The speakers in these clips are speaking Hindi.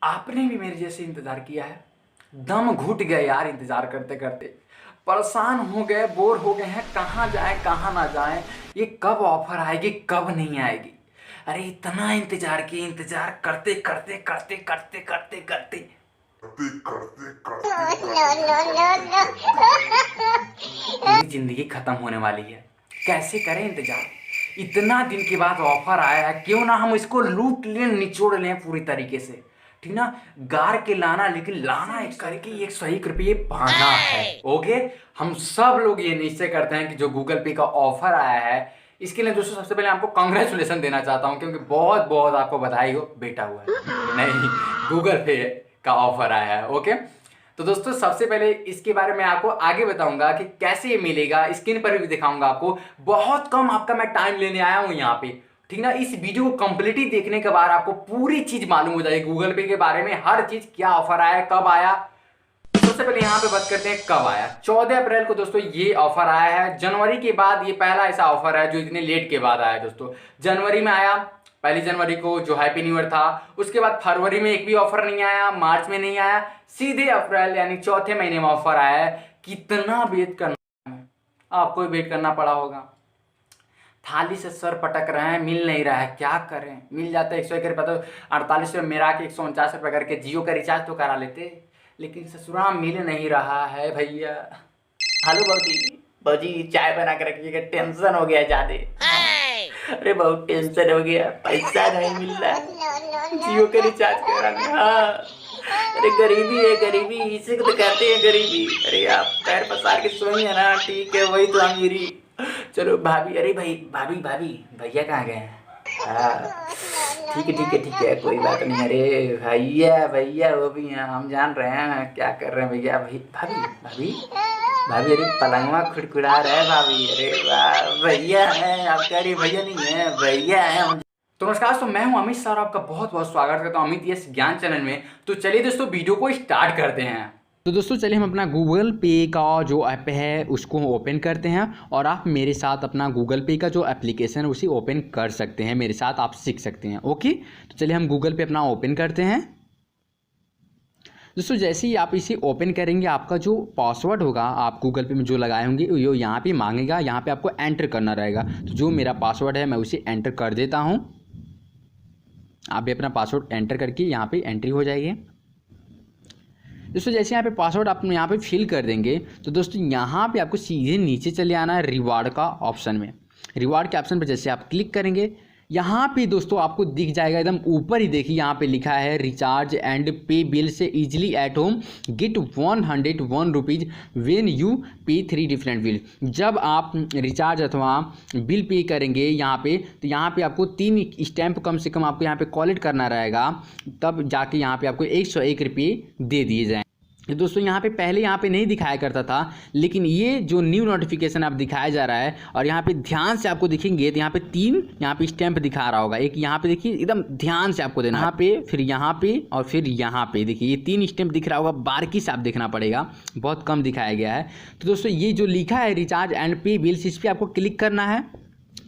आपने भी मेरे जैसे इंतजार किया है? दम घुट गए यार इंतजार करते करते। परेशान हो गए, बोर हो गए हैं, कहाँ जाए कहाँ ना जाए, ये कब ऑफर आएगी कब नहीं आएगी। अरे इतना इंतजार किए, इंतजार करते करते करते करते करते करते पूरी जिंदगी खत्म होने वाली है। कैसे करें इंतजार? इतना दिन के बाद ऑफर आया है, क्यों ना हम इसको लूट लें, निचोड़ लें पूरी तरीके से। ठीक ना, गार के लाना, लेकिन लाना एक करके 101 रुपये पाना है। ओके, हम सब लोग ये निश्चय करते हैं कि जो गूगल पे का ऑफर आया है, इसके लिए दोस्तों सबसे पहले आपको कांग्रेचुलेसन देना चाहता हूं, क्योंकि बहुत बहुत आपको बधाई हो, बेटा हुआ है नहीं, गूगल पे का ऑफर आया है। ओके, तो दोस्तों सबसे पहले इसके बारे में आपको आगे बताऊंगा कि कैसे ये मिलेगा, स्क्रीन पर भी दिखाऊंगा आपको। बहुत कम आपका मैं टाइम लेने आया हूं यहाँ पे, ठीक ना। इस वीडियो को कंप्लीटली देखने के बाद आपको पूरी चीज मालूम हो जाएगी गूगल पे के बारे में, हर चीज, क्या ऑफर आया, कब आया। सबसे पहले यहाँ पे बात करते हैं कब आया। 14 अप्रैल को दोस्तों ये ऑफर आया है। जनवरी के बाद ये पहला ऐसा ऑफर है जो इतने लेट के बाद आया दोस्तों। जनवरी में आया, 1 जनवरी को जो हैप्पी न्यू ईयर था। उसके बाद फरवरी में एक भी ऑफर नहीं आया, मार्च में नहीं आया, सीधे अप्रैल यानी चौथे महीने में ऑफर आया है। कितना वेट करना है, आपको वेट करना पड़ा होगा। थाली से सर पटक रहे हैं, मिल नहीं रहा है, क्या करें। मिल जाता है 101 रुपये, तो 48 रुपये मेरा के 149 रुपये करके जियो का रिचार्ज तो करा लेते, लेकिन ससुराल मिल नहीं रहा है भैया। हेलो भाजी, भाजी चाय बना के रखिएगा, टेंशन हो गया ज्यादा। अरे बहुत टेंशन हो गया, पैसा नहीं मिल रहा है जियो का रिचार्ज कराना। हाँ, अरे गरीबी है, गरीबी इसे तो कहते हैं गरीबी। अरे आप पैर पसार के सोइए ना, ठीक है, वही तो अमीरी। चलो भाभी, अरे भाई भाभी भाभी भैया कहाँ गए हैं? हाँ ठीक है ठीक है ठीक है, कोई बात नहीं। अरे भैया भैया वो भी हैं, हम जान रहे हैं क्या कर रहे हैं भैया। भाई भाभी भाभी भाभी, अरे पलंगवा खुड़खुड़ा रहे भाभी। अरे वाह, भैया है आपका? अरे भैया नहीं है, भैया है हम। तो नमस्कार, तो मैं हूं अमित सर, आपका बहुत बहुत स्वागत करता हूं अमित यस ज्ञान चैनल में। तो चलिए दोस्तों वीडियो को स्टार्ट करते हैं। तो दोस्तों चलिए हम अपना गूगल पे का जो ऐप है उसको ओपन करते हैं, और आप मेरे साथ अपना गूगल पे का जो एप्लीकेशन है उसे ओपन कर सकते हैं, मेरे साथ आप सीख सकते हैं। ओके, तो चलिए हम गूगल पे अपना ओपन करते हैं। दोस्तों जैसे ही आप इसे ओपन करेंगे, आपका जो पासवर्ड होगा आप गूगल पे में जो लगाए होंगे वो यहाँ पे मांगेगा, यहाँ पे आपको एंटर करना रहेगा। तो जो मेरा पासवर्ड है मैं उसे एंटर कर देता हूँ। आप भी अपना पासवर्ड एंटर करके यहाँ पे एंट्री हो जाएगी। दोस्तों जैसे यहाँ पे पासवर्ड आप यहाँ पे फिल कर देंगे, तो दोस्तों यहाँ पे आपको सीधे नीचे चले आना है रिवार्ड का ऑप्शन में। रिवार्ड के ऑप्शन पर जैसे आप क्लिक करेंगे, यहाँ पे दोस्तों आपको दिख जाएगा एकदम ऊपर ही, देखिए यहाँ पे लिखा है रिचार्ज एंड पे बिल से easily at home, get 101 rupees when you pay 3 different bill. जब आप रिचार्ज अथवा बिल पे करेंगे यहाँ पे, तो यहाँ पे आपको 3 स्टैम्प कम से कम आपको यहाँ पे कॉलेक्ट करना रहेगा, तब जाके यहाँ पे आपको 101 रुपये दे दिए जाएँ। दोस्तों यहाँ पे पहले यहाँ पे नहीं दिखाया करता था, लेकिन ये जो न्यू नोटिफिकेशन आप दिखाया जा रहा है, और यहाँ पे ध्यान से आपको दिखेंगे तो यहाँ पे 3 यहाँ पे स्टैंप दिखा रहा होगा। एक यहाँ पे देखिए, एकदम ध्यान से आपको देना, यहाँ पे फिर यहाँ पे और फिर यहाँ पे देखिए, ये 3 स्टैंप दिख रहा होगा, बारीकी से आप देखना पड़ेगा, बहुत कम दिखाया गया है। तो दोस्तों ये जो लिखा है रिचार्ज एंड पे बिल्स, इस पर आपको क्लिक करना है।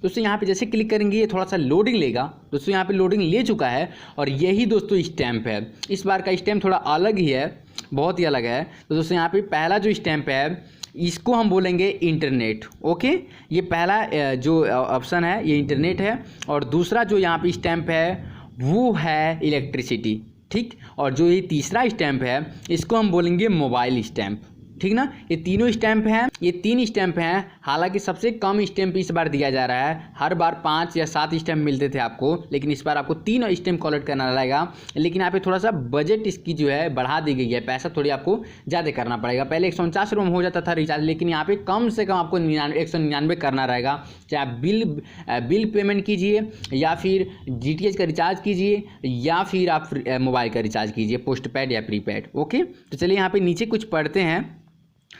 दोस्तों यहाँ पे जैसे क्लिक करेंगे ये थोड़ा सा लोडिंग लेगा। दोस्तों यहाँ पे लोडिंग ले चुका है, और यही दोस्तों स्टैंप है। इस बार का स्टैंप थोड़ा अलग ही है, बहुत ही अलग है। तो दोस्तों यहाँ पे पहला जो स्टैंप है इसको हम बोलेंगे इंटरनेट। ओके, ये पहला जो ऑप्शन है ये इंटरनेट है, और दूसरा जो यहाँ पे स्टैंप है वो है इलेक्ट्रिसिटी, ठीक। और जो ये तीसरा स्टैंप है इसको हम बोलेंगे मोबाइल स्टैंप, ठीक ना। ये तीनों स्टैंप हैं, ये 3 स्टैंप हैं। हालांकि सबसे कम स्टैंप इस बार दिया जा रहा है, हर बार 5 या 7 स्टैंप मिलते थे आपको, लेकिन इस बार आपको 3 स्टैंप कलेक्ट करना रहेगा। लेकिन यहाँ पे थोड़ा सा बजट इसकी जो है बढ़ा दी गई है, पैसा थोड़ी आपको ज़्यादा करना पड़ेगा। पहले 149 रुपये में हो जाता था रिचार्ज, लेकिन यहाँ पे कम से कम आपको 199 करना रहेगा। चाहे आप बिल पेमेंट कीजिए, या फिर DTH का रिचार्ज कीजिए, या फिर आप मोबाइल का रिचार्ज कीजिए, पोस्ट पेड या प्रीपेड। ओके, तो चलिए यहाँ पे नीचे कुछ पढ़ते हैं।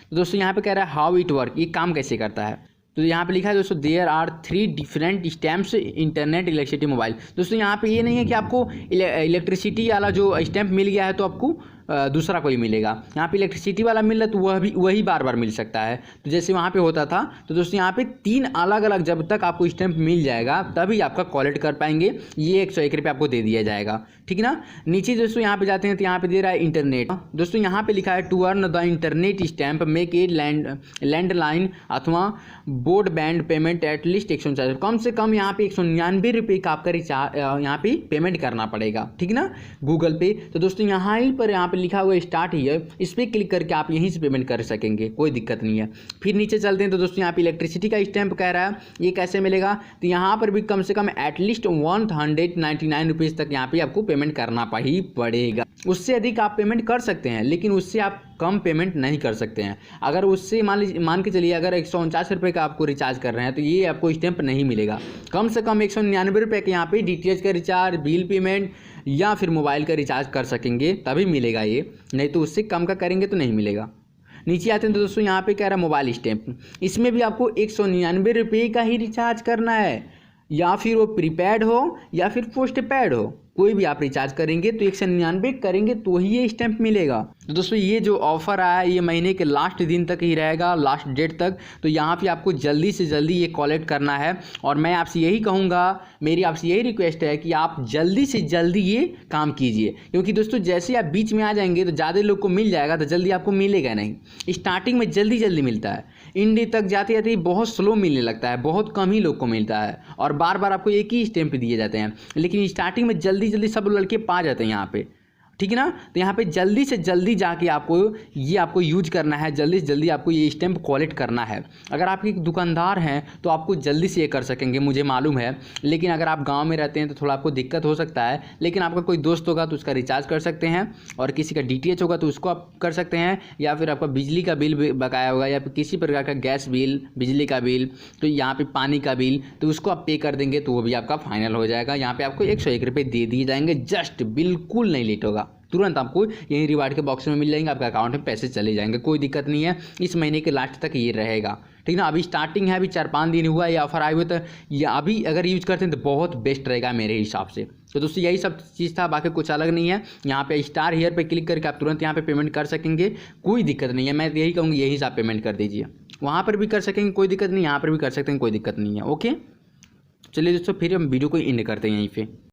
तो दोस्तों यहाँ पे कह रहा है हाउ इट वर्क, ये काम कैसे करता है। तो यहाँ पे लिखा है दोस्तों there are 3 different stamps, internet, electricity, mobile. दोस्तों यहाँ पे ये नहीं है कि आपको इलेक्ट्रिसिटी वाला जो स्टैम्प मिल गया है तो आपको दूसरा कोई मिलेगा। यहाँ पे इलेक्ट्रिसिटी वाला मिल रहा है तो वही बार बार मिल सकता है। तो जैसे वहाँ पे होता था तो दोस्तों यहाँ पे 3 अलग अलग जब तक आपको स्टैंप मिल जाएगा तभी आपका कॉलेक्ट कर पाएंगे। ये 101 रुपये आपको दे दिया जाएगा, ठीक ना। नीचे दोस्तों यहाँ पे जाते हैं तो यहाँ पे दे रहा है इंटरनेट। दोस्तों यहाँ पे लिखा है to earn the internet stamp make a landline अथवा ब्रॉडबैंड पेमेंट एट लीस्ट 149, कम से कम यहाँ पे 199 रुपये का आपका रिचार्ज यहाँ पे पेमेंट करना पड़ेगा, ठीक ना, गूगल पे। तो दोस्तों यहाँ ही पर यहाँ पे लिखा हुआ स्टार्ट ही है, इस पर क्लिक करके आप यहीं से पेमेंट कर सकेंगे, कोई दिक्कत नहीं है। फिर नीचे चलते हैं तो दोस्तों यहाँ पे इलेक्ट्रिसिटी का स्टैंप कह रहा है, ये कैसे मिलेगा। तो यहाँ पर भी कम से कम एटलीस्ट 199 रुपीज़ तक यहाँ पे आपको पेमेंट करना ही पड़ेगा। उससे अधिक आप पेमेंट कर सकते हैं लेकिन उससे आप कम पेमेंट नहीं कर सकते हैं। अगर उससे मान के चलिए अगर 149 रुपये का आपको रिचार्ज कर रहे हैं तो ये आपको स्टैंप नहीं मिलेगा। कम से कम 199 रुपये के यहाँ पे DTH का रिचार्ज, बिल पेमेंट या फिर मोबाइल का रिचार्ज कर सकेंगे तभी मिलेगा ये, नहीं तो उससे कम का करेंगे तो नहीं मिलेगा। नीचे आते हैं तो दोस्तों यहाँ पे कह रहा है मोबाइल स्टैंप, इसमें भी आपको 199 रुपये का ही रिचार्ज करना है, या फिर वो प्रीपेड हो या फिर पोस्ट पेड हो, कोई भी आप रिचार्ज करेंगे तो 199 करेंगे तो ही ये स्टैंप मिलेगा। तो दोस्तों ये जो ऑफर आया है ये महीने के लास्ट दिन तक ही रहेगा, लास्ट डेट तक। तो यहाँ पे आपको जल्दी से जल्दी ये कलेक्ट करना है और मैं आपसे यही कहूँगा, मेरी आपसे यही रिक्वेस्ट है कि आप जल्दी से जल्दी ये काम कीजिए, क्योंकि दोस्तों जैसे आप बीच में आ जाएंगे तो ज़्यादा लोग को मिल जाएगा तो जल्दी आपको मिलेगा नहीं। स्टार्टिंग में जल्दी मिलता है, इंडी तक जाते जाते बहुत स्लो मिलने लगता है, बहुत कम ही लोग को मिलता है और बार बार आपको एक ही स्टैंप दिए जाते हैं। लेकिन स्टार्टिंग में जल्दी सब लड़के पा जाते हैं यहाँ पे, ठीक है ना। तो यहाँ पे जल्दी से जल्दी जाके आपको यूज करना है, जल्दी से जल्दी आपको ये स्टैंप कलेक्ट करना है। अगर आप एक दुकानदार हैं तो आपको जल्दी से ये कर सकेंगे, मुझे मालूम है। लेकिन अगर आप गांव में रहते हैं तो थोड़ा आपको दिक्कत हो सकता है। लेकिन आपका कोई दोस्त होगा तो उसका रिचार्ज कर सकते हैं, और किसी का DTH होगा तो उसको आप कर सकते हैं, या फिर आपका बिजली का बिल बकाया होगा या फिर किसी प्रकार का गैस बिल, बिजली का बिल, तो यहाँ पर पानी का बिल, तो उसको आप पे कर देंगे तो वो भी आपका फाइनल हो जाएगा। यहाँ पर आपको 101 रुपये दे दिए जाएंगे, जस्ट बिल्कुल नहीं लेट होगा, तुरंत आपको यही रिवार्ड के बॉक्स में मिल जाएंगे, आपके अकाउंट में पैसे चले जाएंगे, कोई दिक्कत नहीं है। इस महीने के लास्ट तक ये रहेगा, ठीक ना। अभी स्टार्टिंग है, अभी 4-5 दिन हुआ है, ये ऑफर आए हुए, तो ये अभी अगर यूज करते हैं तो बहुत बेस्ट रहेगा मेरे हिसाब से। तो दोस्तों यही सब चीज़ था, बाकी कुछ अलग नहीं है। यहाँ पे स्टार हेयर पे क्लिक करके आप तुरंत यहाँ पे पेमेंट कर सकेंगे, कोई दिक्कत नहीं है। मैं यही कहूँगी यही से आप पेमेंट कर दीजिए, वहाँ पर भी कर सकेंगे कोई दिक्कत नहीं, यहाँ पर भी कर सकते हैं कोई दिक्कत नहीं है। ओके, चलिए दोस्तों फिर हम वीडियो को एंड करते हैं यहीं पे।